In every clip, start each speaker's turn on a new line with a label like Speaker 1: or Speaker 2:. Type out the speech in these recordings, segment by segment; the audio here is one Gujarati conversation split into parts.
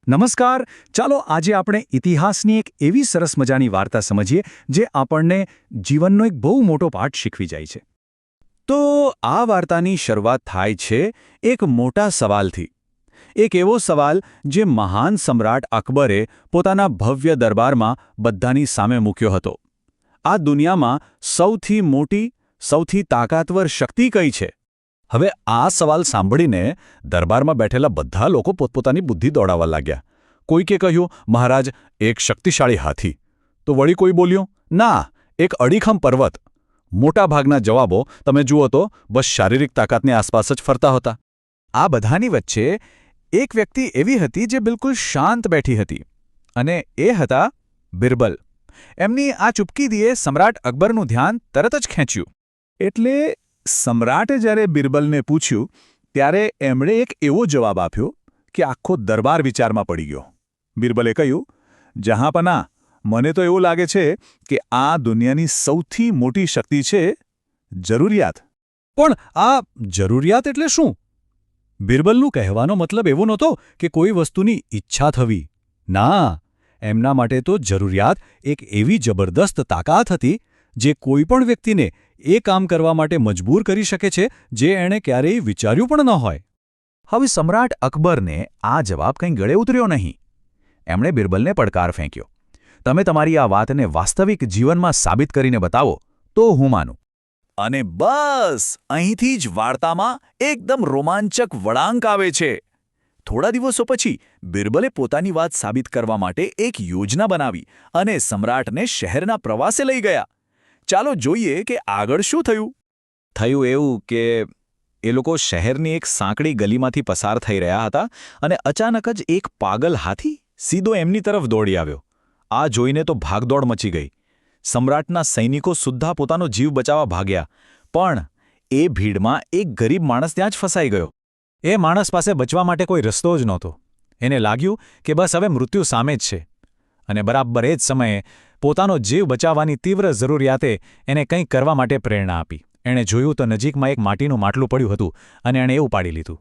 Speaker 1: નમસ્કાર. ચાલો આજે આપણે ઇતિહાસની એક એવી સરસ મજાની વાર્તા સમજીએ જે આપણને જીવનનો એક બહુ મોટો પાઠ શીખવી જાય છે. તો આ વાર્તાની શરૂઆત થાય છે એક મોટા સવાલથી. એક એવો સવાલ જે મહાન સમ્રાટ અકબરે પોતાના ભવ્ય દરબારમાં બધાની સામે મૂક્યો હતો. આ દુનિયામાં સૌથી મોટી, સૌથી તાકાતવર શક્તિ કઈ છે? હવે આ સવાલ સાંભળીને દરબારમાં બેઠેલા બધા લોકો પોતપોતાની બુદ્ધિ દોડાવવા લાગ્યા. કોઈકે કહ્યું, મહારાજ, એક શક્તિશાળી હાથી. તો વળી કોઈ બોલ્યું, ના, એક અડીખમ પર્વત. મોટાભાગના જવાબો તમે જુઓ તો બસ શારીરિક તાકાતની આસપાસ જ ફરતા હતા. આ બધાની વચ્ચે એક વ્યક્તિ એવી હતી જે બિલકુલ શાંત બેઠી હતી, અને એ હતા બિરબલ. એમની આ ચૂપકીદીએ સમ્રાટ અકબરનું ધ્યાન તરત જ ખેંચ્યું. એટલે સમ્રાટે જ્યારે બિરબલને પૂછ્યું ત્યારે એમણે એક એવો જવાબ આપ્યો કે આખો દરબાર વિચારમાં પડી ગયો. બિરબલે કહ્યું, જહાંપનાહ, મને તો એવું લાગે છે કે આ દુનિયાની સૌથી મોટી શક્તિ છે જરૂરિયાત. પણ આ જરૂરિયાત એટલે શું? બિરબલનું કહેવાનો મતલબ એવો નહોતો કે કોઈ વસ્તુની ઈચ્છા થવી. ના, એમના માટે તો જરૂરિયાત એક એવી જબરદસ્ત તાકાત હતી જે કોઈ પણ વ્યક્તિને એ કામ કરવા માટે મજબૂર કરી શકે છે જે એણે ક્યારેય વિચાર્યું પણ ન હોય. હવે સમ્રાટ અકબરને આ જવાબ કંઈ ગળે ઉતર્યો નહીં. એમણે બિરબલને પડકાર ફેંક્યો. તમે તમારી આ વાતને વાસ્તવિક જીવનમાં સાબિત કરીને બતાવો તો હું માનું. અને બસ અહીંથી જ વાર્તામાં એકદમ રોમાંચક વળાંક આવે છે. થોડા દિવસો પછી બિરબલે પોતાની વાત સાબિત કરવા માટે એક યોજના બનાવી અને સમ્રાટને શહેરના પ્રવાસે લઈ ગયા. ચાલો જોઈએ કે આગળ શું થયું. થયું એવું કે એ લોકો શહેરની એક સાંકડી ગલીમાંથી પસાર થઈ રહ્યા હતા અને અચાનક જ એક પાગલ હાથી સીધો એમની તરફ દોડી આવ્યો. આ જોઈને તો ભાગદોડ મચી ગઈ. સમ્રાટના સૈનિકો સુદ્ધા પોતાનો જીવ બચાવવા ભાગ્યા, પણ એ ભીડમાં એક ગરીબ માણસ ત્યાં જ ફસાઈ ગયો. એ માણસ પાસે બચવા માટે કોઈ રસ્તો જ નહોતો. એને લાગ્યું કે બસ હવે મૃત્યુ સામે જ છે. અને બરાબર એ જ સમયે પોતાનો જીવ બચાવવાની તીવ્ર જરૂરિયાતે એને કંઈક કરવા માટે પ્રેરણા આપી. એણે જોયું તો નજીકમાં એક માટીનું માટલું પડ્યું હતું અને એણે એ ઉપાડી લીધું.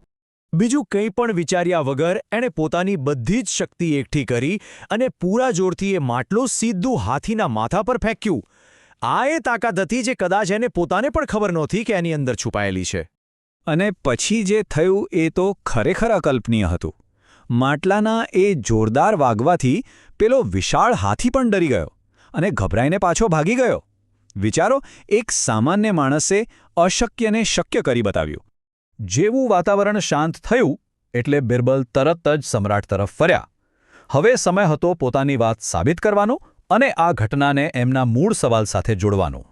Speaker 1: બીજું કંઈ પણ વિચાર્યા વગર એણે પોતાની બધી જ શક્તિ એકઠી કરી અને પૂરા જોરથી એ માટલું સીધું હાથીના માથા પર ફેંક્યું. આ એ તાકાત હતી જે કદાચ એને પોતાને પણ ખબર નહોતી કે એની અંદર છુપાયેલી છે. અને પછી જે થયું એ તો ખરેખર અકલ્પનીય હતું. માટલાના એ જોરદાર વાગવાથી પેલો વિશાળ હાથી પણ ડરી ગયો અને ગભરાઈને પાછો ભાગી ગયો. વિચારો, એક સામાન્ય માણસે અશક્યને શક્ય કરી બતાવ્યું. જેવું વાતાવરણ શાંત થયું એટલે બિરબલ તરત જ સમ્રાટ તરફ ફર્યા. હવે સમય હતો પોતાની વાત સાબિત કરવાનો અને આ ઘટનાને એમના મૂળ સવાલ સાથે જોડવાનો.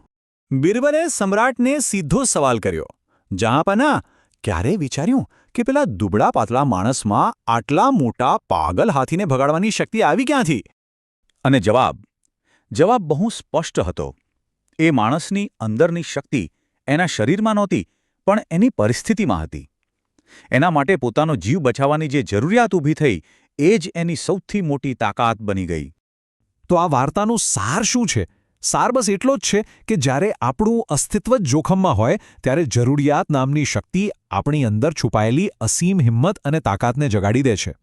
Speaker 1: બિરબલે સમ્રાટને સીધો સવાલ કર્યો, જહાંપનાહ, ક્યારે વિચાર્યું કે પેલા દુબળા પાતળા માણસમાં આટલા મોટા પાગલ હાથીને ભગાડવાની શક્તિ આવી ક્યાંથી? અને જવાબ બહુ સ્પષ્ટ હતો. એ માણસની અંદરની શક્તિ એના શરીરમાં નહોતી, પણ એની પરિસ્થિતિમાં હતી. એના માટે પોતાનો જીવ બચાવવાની જે જરૂરિયાત ઊભી થઈ એ જ એની સૌથી મોટી તાકાત બની ગઈ. તો આ વાર્તાનો સાર શું છે? સાર બસ એટલો જ છે કે જ્યારે આપણું અસ્તિત્વ જ જોખમમાં હોય ત્યારે જરૂરિયાત નામની શક્તિ આપણી અંદર છુપાયેલી અસીમ હિંમત અને તાકાતને જગાડી દે છે.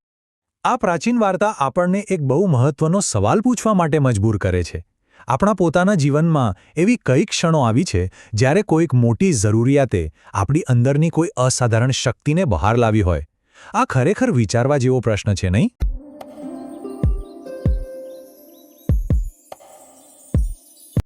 Speaker 1: આ પ્રાચીન વાર્તા આપણને એક બહુ મહત્વનો સવાલ પૂછવા માટે મજબૂર કરે છે. આપણા પોતાના જીવનમાં એવી કઈ ક્ષણો આવી છે જ્યારે કોઈક મોટી જરૂરિયાતે આપણી અંદરની કોઈ અસાધારણ શક્તિને બહાર લાવી હોય? આ ખરેખર વિચારવા જેવો પ્રશ્ન છે, નહીં?